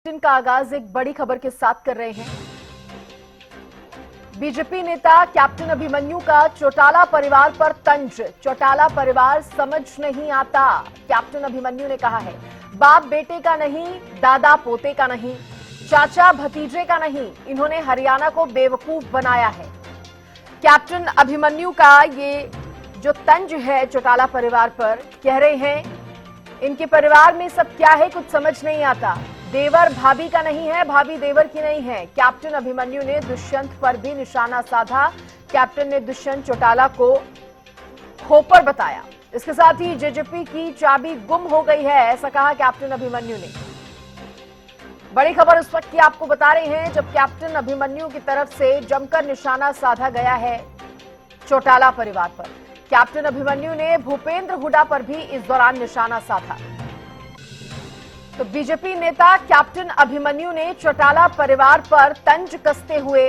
Bulletin का आगाज एक बड़ी खबर के साथ कर रहे हैं। बीजेपी नेता कैप्टन अभिमन्यु का चौटाला परिवार पर तंज। चौटाला परिवार समझ नहीं आता, कैप्टन अभिमन्यु ने कहा है। बाप बेटे का नहीं, दादा पोते का नहीं, चाचा भतीजे का नहीं, इन्होंने हरियाणा को बेवकूफ बनाया है। कैप्टन अभिमन्यु का ये जो तंज है चौटाला परिवार पर, कह रहे हैं इनके परिवार में सब क्या है कुछ समझ नहीं आता। देवर भाभी का नहीं है, भाभी देवर की नहीं है। कैप्टन अभिमन्यु ने दुष्यंत पर भी निशाना साधा। कैप्टन ने दुष्यंत चौटाला को खोपर बताया। इसके साथ ही जेजेपी की चाबी गुम हो गई है, ऐसा कहा कैप्टन अभिमन्यु ने। बड़ी खबर उस वक्त की आपको बता रहे हैं जब कैप्टन अभिमन्यु की तरफ से जमकर निशाना साधा गया है चौटाला परिवार पर। कैप्टन अभिमन्यु ने भूपेंद्र हुड्डा पर भी इस दौरान निशाना साधा। तो बीजेपी नेता कैप्टन अभिमन्यु ने चौटाला परिवार पर तंज कसते हुए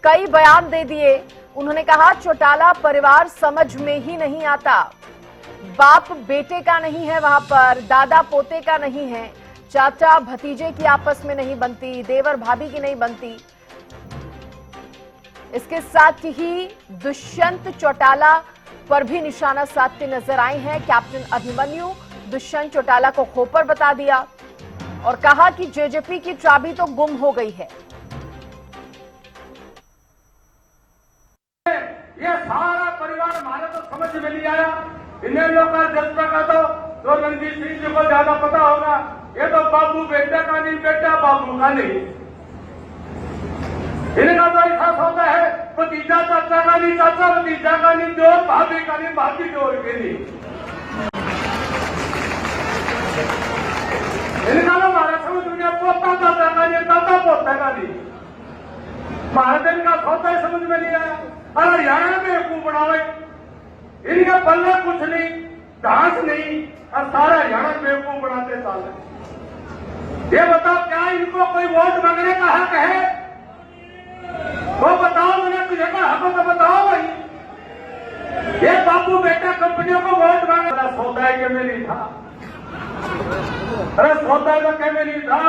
कई बयान दे दिए। उन्होंने कहा चौटाला परिवार समझ में ही नहीं आता, बाप बेटे का नहीं है, वहां पर दादा पोते का नहीं है, चाचा भतीजे की आपस में नहीं बनती, देवर भाभी की नहीं बनती। इसके साथ ही दुष्यंत चौटाला पर भी निशाना साधते नजर आए हैं कैप्टन अभिमन्यु। दुष्यंत चौटाला को खोपर बता दिया और कहा कि जेजेपी की चाबी तो गुम हो गई है। ये सारा परिवार हमारे तो समझ में नहीं आया। इन्हें लोग का जज्बा का तो रणजीत सिंह जी को ज्यादा पता होगा। ये तो बाबू बेटा का नहीं, बेटा बाबू का नहीं। इनका तो ऐसा होता है भतीजा चाचा का नहीं, चाचा भतीजा का नहीं, देवर भाभी का नहीं, भाभी देवर की नहीं। इनका तो हमारा समझ में पोता चाचा का नहीं, दादा पोता का नहीं। भारत इनका सोता ही समझ में नहीं आया। अरे हरियाणा में बेवकूफ बनावे, इनके पल्ले कुछ नहीं, घास नहीं, और सारा हरियाणा बेवकूफ बनाते साले। ये बताओ क्या इनको कोई वोट मांगने का हक है? वो बताओ, मुझे तुझे का हक तो बताओ भाई। ये बाबू बेटा कंपनियों को वोट मांगे, सौदा के में नहीं था। अरे सौदा तो के में नहीं था,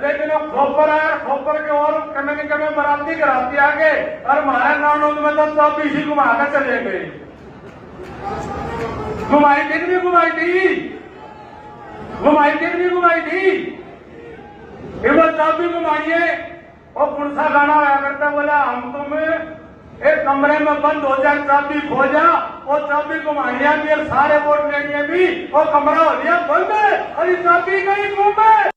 लेकिन वो खोपर है, खोपर के और कमे बराती कराती आगे, और हमारे नानों में तो 24 घुमा कर चले गए। घुमाई दिन भी घुमाई थी, घुमाई दिन भी घुमाई थी। वो चाबी घुमाइए, वो पुरसा गाना आया करता, बोला हम तुम्हें एक कमरे में बंद हो जाए, चाबी खो जा, वो चाबी घुमाइया भी और सारे वोट लेंगे भी, वो कमरा हो गया बंद और चाबी नहीं घूमे।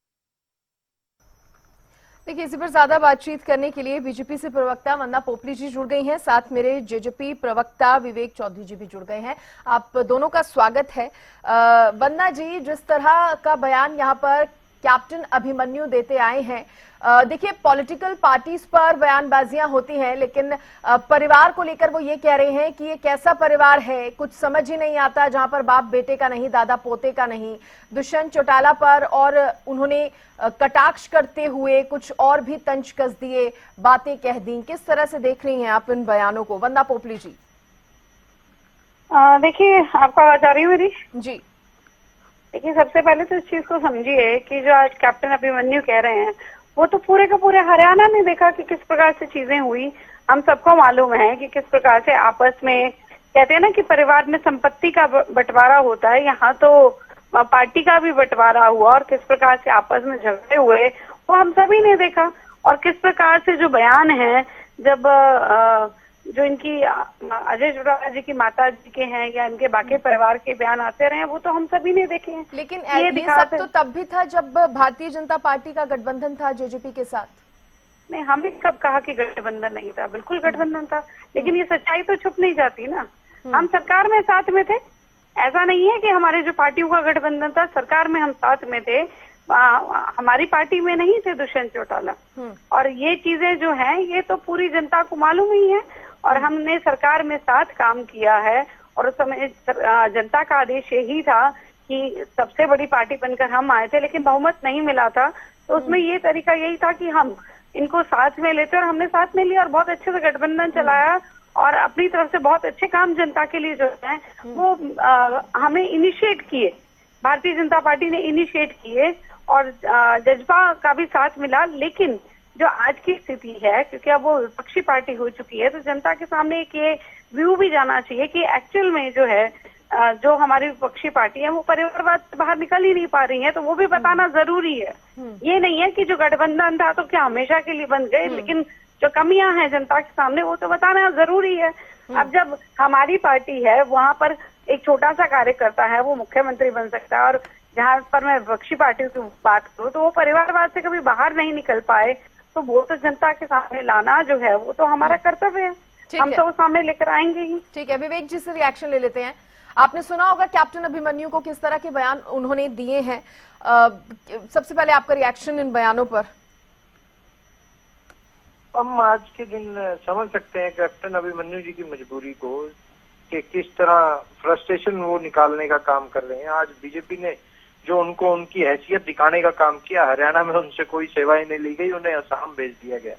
देखिए, इसी पर ज्यादा बातचीत करने के लिए बीजेपी से प्रवक्ता वंदना पोपली जी जुड़ गई हैं, साथ मेरे जेजेपी प्रवक्ता विवेक चौधरी जी भी जुड़ गए हैं। आप दोनों का स्वागत है। वंदना जी, जिस तरह का बयान यहाँ पर कैप्टन अभिमन्यु देते आए हैं, देखिए पॉलिटिकल पार्टीज पर बयानबाजियां होती हैं, लेकिन परिवार को लेकर वो ये कह रहे हैं कि ये कैसा परिवार है, कुछ समझ ही नहीं आता, जहां पर बाप बेटे का नहीं, दादा पोते का नहीं। दुष्यंत चौटाला पर और उन्होंने कटाक्ष करते हुए कुछ और भी तंज कस दिए, बातें कह दी। किस तरह से देख रही हैं आप इन बयानों को, वंदना पोपली जी? देखिए, आपको आवाज आ रही है मेरी? जी। देखिए, सबसे पहले तो इस चीज को समझिए कि जो आज कैप्टन अभिमन्यु कह रहे हैं वो तो पूरे का पूरे हरियाणा ने देखा कि किस प्रकार से चीजें हुई। हम सबको मालूम है कि किस प्रकार से आपस में कहते हैं ना कि परिवार में संपत्ति का बंटवारा होता है, यहाँ तो पार्टी का भी बंटवारा हुआ और किस प्रकार से आपस में झगड़े हुए वो हम सभी ने देखा। और किस प्रकार से जो बयान है, जब जो इनकी अजय चौटाला जी की माता जी के हैं या इनके बाकी परिवार के बयान आते रहे हैं, वो तो हम सभी ने देखे हैं। लेकिन ये सब तो तब भी था जब भारतीय जनता पार्टी का गठबंधन था जेजेपी के साथ। नहीं, हमने कब कहा कि गठबंधन नहीं था? बिल्कुल गठबंधन था, लेकिन ये सच्चाई तो छुप नहीं जाती ना। हम सरकार में साथ में थे, ऐसा नहीं है कि हमारे जो पार्टियों का गठबंधन था, सरकार में हम साथ में थे। हमारी पार्टी में नहीं थे दुष्यंत चौटाला। और ये चीजें जो हैं ये तो पूरी जनता को मालूम ही है, और हमने सरकार में साथ काम किया है। और उस समय जनता का आदेश यही था कि सबसे बड़ी पार्टी बनकर हम आए थे, लेकिन बहुमत नहीं मिला था, तो उसमें ये तरीका यही था कि हम इनको साथ में लेते, और हमने साथ में लिया और बहुत अच्छे से गठबंधन चलाया और अपनी तरफ से बहुत अच्छे काम जनता के लिए जो है वो हमें इनिशिएट किए भारतीय जनता पार्टी ने इनिशिएट किए और जज्बा का भी साथ मिला। लेकिन जो आज की स्थिति है, क्योंकि अब वो विपक्षी पार्टी हो चुकी है, तो जनता के सामने एक ये व्यू भी जाना चाहिए कि एक्चुअल में जो है जो हमारी विपक्षी पार्टी है वो परिवारवाद से बाहर निकल ही नहीं पा रही है, तो वो भी बताना जरूरी है। ये नहीं है कि जो गठबंधन था तो क्या हमेशा के लिए बन गए, लेकिन जो कमियां हैं जनता के सामने वो तो बताना जरूरी है। अब जब हमारी पार्टी है वहां पर एक छोटा सा कार्यकर्ता है वो मुख्यमंत्री बन सकता है, और जहां पर मैं विपक्षी पार्टी की बात करूं तो वो परिवारवाद से कभी बाहर नहीं निकल पाए, तो वो तो जनता के सामने लाना जो है वो तो हमारा कर्तव्य है, हम तो वो सामने लेकर आएंगे ही। ठीक है, विवेक जी से रिएक्शन ले लेते हैं। आपने सुना होगा कैप्टन अभिमन्यु को किस तरह के बयान उन्होंने दिए हैं, सबसे पहले आपका रिएक्शन इन बयानों पर। हम आज के दिन समझ सकते हैं कैप्टन अभिमन्यु जी की मजबूरी को कि किस तरह फ्रस्ट्रेशन वो निकालने का काम कर रहे हैं। आज बीजेपी ने जो उनको उनकी हैसियत दिखाने का काम किया, हरियाणा में उनसे कोई सेवाएं नहीं ली गई, उन्हें असम भेज दिया गया।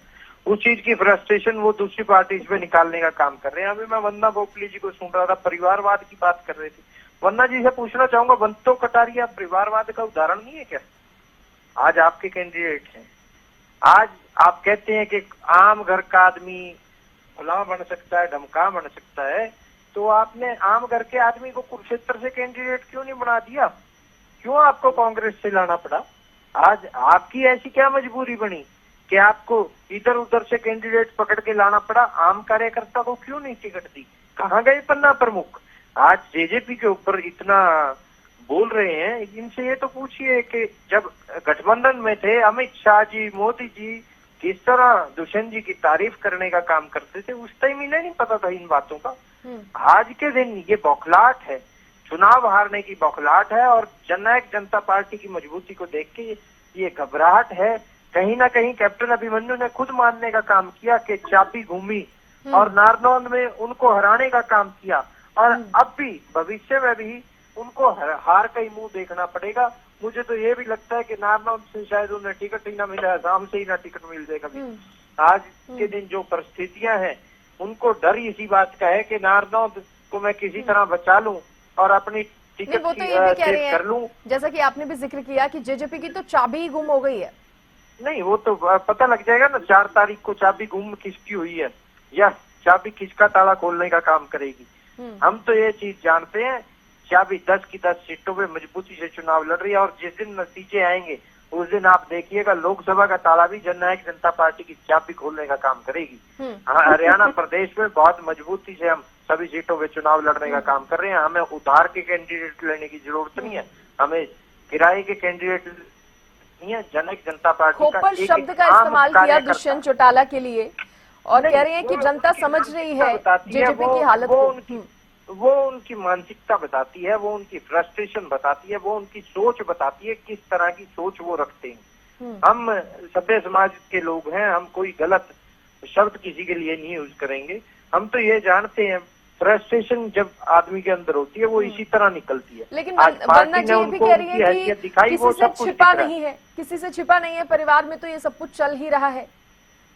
उस चीज की फ्रस्ट्रेशन वो दूसरी पार्टी पे निकालने का काम कर रहे हैं। अभी मैं वंदना भोपली जी को सुन रहा था, परिवारवाद की बात कर रहे थे। वंदना जी से पूछना चाहूंगा, बंतो कटारिया परिवारवाद का उदाहरण नहीं है क्या? आज आपके कैंडिडेट हैं, आज आप कहते हैं कि आम घर का आदमी गुलाम बन सकता है, धमका बन सकता है, तो आपने आम घर के आदमी को कुरुक्षेत्र से कैंडिडेट क्यों नहीं बना दिया? क्यों आपको कांग्रेस से लाना पड़ा? आज आपकी ऐसी क्या मजबूरी बनी कि आपको इधर उधर से कैंडिडेट पकड़ के लाना पड़ा? आम कार्यकर्ता को क्यों नहीं टिकट दी? कहाँ गए पन्ना प्रमुख? आज जेजेपी के ऊपर इतना बोल रहे हैं, इनसे ये तो पूछिए कि जब गठबंधन में थे अमित शाह जी, मोदी जी किस तरह दुष्यंत जी की तारीफ करने का काम करते थे, उस टाइम इन्हें नहीं पता था इन बातों का। आज के दिन ये बौखलाहट है, चुनाव हारने की बौखलाहट है, और जननायक जनता पार्टी की मजबूती को देख के ये घबराहट है। कहीं ना कहीं कैप्टन अभिमन्यु ने खुद मानने का काम किया कि चाबी घूमी और नारनौंद में उनको हराने का काम किया, और अब भी भविष्य में भी उनको हार का ही मुंह देखना पड़ेगा। मुझे तो ये भी लगता है कि नारनौंद से शायद उन्हें टिकट ही ना मिले, असम से ही ना टिकट मिल जाए कभी। आज के दिन जो परिस्थितियां हैं उनको डर इसी बात का है कि नारनौंद को मैं किसी तरह बचा लूं और अपनी टिकट वो तो ये भी कह रहे कर लूं। जैसा कि आपने भी जिक्र किया कि जेजेपी की तो चाबी गुम हो गई है। नहीं, वो तो पता लग जाएगा ना 4 तारीख को चाबी गुम किसकी हुई है या चाबी किसका ताला खोलने का काम करेगी। हम तो ये चीज जानते हैं, चाबी 10 की 10 सीटों पे मजबूती से चुनाव लड़ रही है, और जिस दिन नतीजे आएंगे उस दिन आप देखिएगा लोकसभा का ताला भी जननायक जनता पार्टी की चाबी खोलने का काम करेगी। हरियाणा प्रदेश में बहुत मजबूती से हम सभी सीटों पे चुनाव लड़ने का काम कर रहे हैं। हमें उधार के कैंडिडेट लेने की जरूरत नहीं है, हमें किराए के कैंडिडेट नहीं है। जननायक जनता पार्टी का खोपड़ शब्द का इस्तेमाल किया दुष्यंत चौटाला के लिए, और कह रहे हैं कि जनता समझ रही है जेजेपी की हालत को। वो उनकी मानसिकता बताती है, वो उनकी फ्रस्ट्रेशन बताती है, वो उनकी सोच बताती है, किस तरह की सोच वो रखते हैं। हम सभ्य समाज के लोग हैं, हम कोई गलत शब्द किसी के लिए नहीं यूज करेंगे। हम तो ये जानते हैं फ्रस्ट्रेशन जब आदमी के अंदर होती है वो इसी तरह निकलती है। लेकिन वंदना जी ये भी कह रही है कि किसी से छिपा नहीं है, किसी से छिपा नहीं है, परिवार में तो ये सब कुछ चल ही रहा है।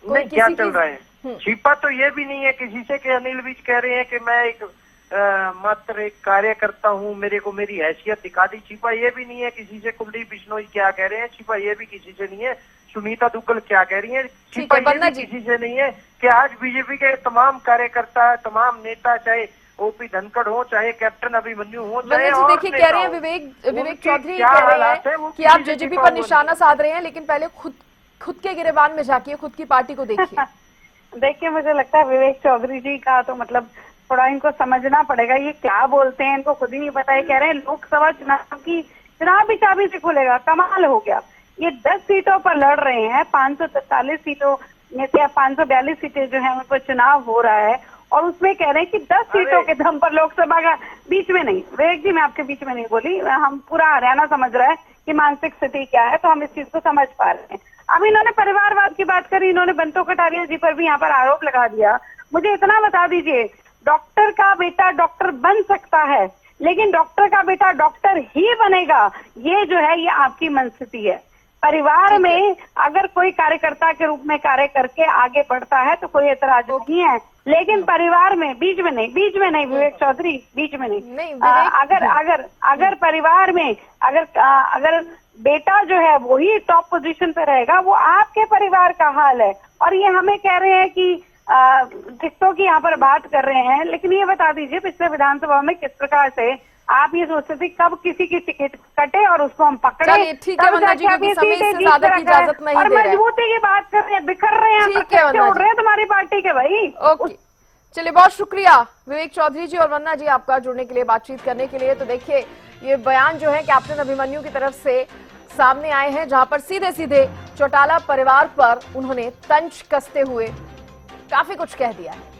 नहीं, क्या चल रहा है? छिपा तो ये भी नहीं है किसी से कि अनिल विज कह रहे हैं कि मैं एक मात्र एक कार्यकर्ता हूँ, मेरे को मेरी हैसियत दिखा दी। छिपा ये भी नहीं है किसी से कुलदीप बिश्नोई क्या कह रहे हैं, छिपा ये भी किसी से नहीं है सुनीता दुग्गल क्या कह रही है, छिपा ये भी किसी से नहीं है कि आज बीजेपी के तमाम कार्यकर्ता, तमाम नेता, चाहे ओपी धनखड़ हो, चाहे कैप्टन अभिमन्यु हो, चाहे और देखिए कह रहे हैं विवेक चौधरी कह रहे हैं कि आप जेजेपी पर निशाना साध रहे हैं, लेकिन पहले खुद के गिरेबान में जाके खुद की पार्टी को देखिए। देखिए, मुझे लगता है विवेक चौधरी जी का तो मतलब थोड़ा इनको समझना पड़ेगा, ये क्या बोलते हैं इनको खुद ही नहीं पता है। कह रहे हैं लोकसभा चुनाव भी चाबी से खुलेगा, कमाल हो गया। ये 10 सीटों पर लड़ रहे हैं, 543 सीटों में से 542 सीटें जो है उन पर चुनाव हो रहा है, और उसमें कह रहे हैं कि 10 सीटों के दम पर लोकसभा का, बीच में नहीं विवेक जी, मैं आपके बीच में नहीं बोली, हम पूरा हरियाणा समझ रहा है कि मानसिक स्थिति क्या है, तो हम इस चीज को समझ पा रहे हैं। अब इन्होंने परिवारवाद की बात करी, इन्होंने बंतो कटारिया जी पर भी यहाँ पर आरोप लगा दिया। मुझे इतना बता दीजिए, डॉक्टर का बेटा डॉक्टर बन सकता है, लेकिन डॉक्टर का बेटा डॉक्टर ही बनेगा, ये जो है ये आपकी मनस्थिति है। परिवार में अगर कोई कार्यकर्ता के रूप में कार्य करके आगे बढ़ता है तो कोई एतराज नहीं है, लेकिन परिवार में बीच में नहीं विवेक चौधरी, बीच में नहीं। अगर परिवार में अगर बेटा जो है वही टॉप पोजीशन पे रहेगा, वो आपके परिवार का हाल है। और ये हमें कह रहे हैं कि रिश्तों की यहाँ पर बात कर रहे हैं, लेकिन ये बता दीजिए पिछले विधानसभा में किस प्रकार से आप ये सोचते थे कब किसी की टिकट कटे और उसको हम पकड़े। चलिए ठीक है वंदना जी, क्योंकि समय से ज्यादा की इजाजत नहीं और दे रहे। मजबूती की बात कर रहे हैं, बिखर रहे हैं, ठीक है वंदना उड़ रहे हैं तुम्हारी पार्टी के भाई। ओके, चलिए बहुत शुक्रिया विवेक चौधरी जी और वंदना जी आपका जुड़ने के लिए, बातचीत करने के लिए। तो देखिए ये बयान जो है कैप्टन अभिमन्यु की तरफ से सामने आए हैं, जहां पर सीधे सीधे चौटाला परिवार पर उन्होंने तंज कसते हुए काफी कुछ कह दिया है।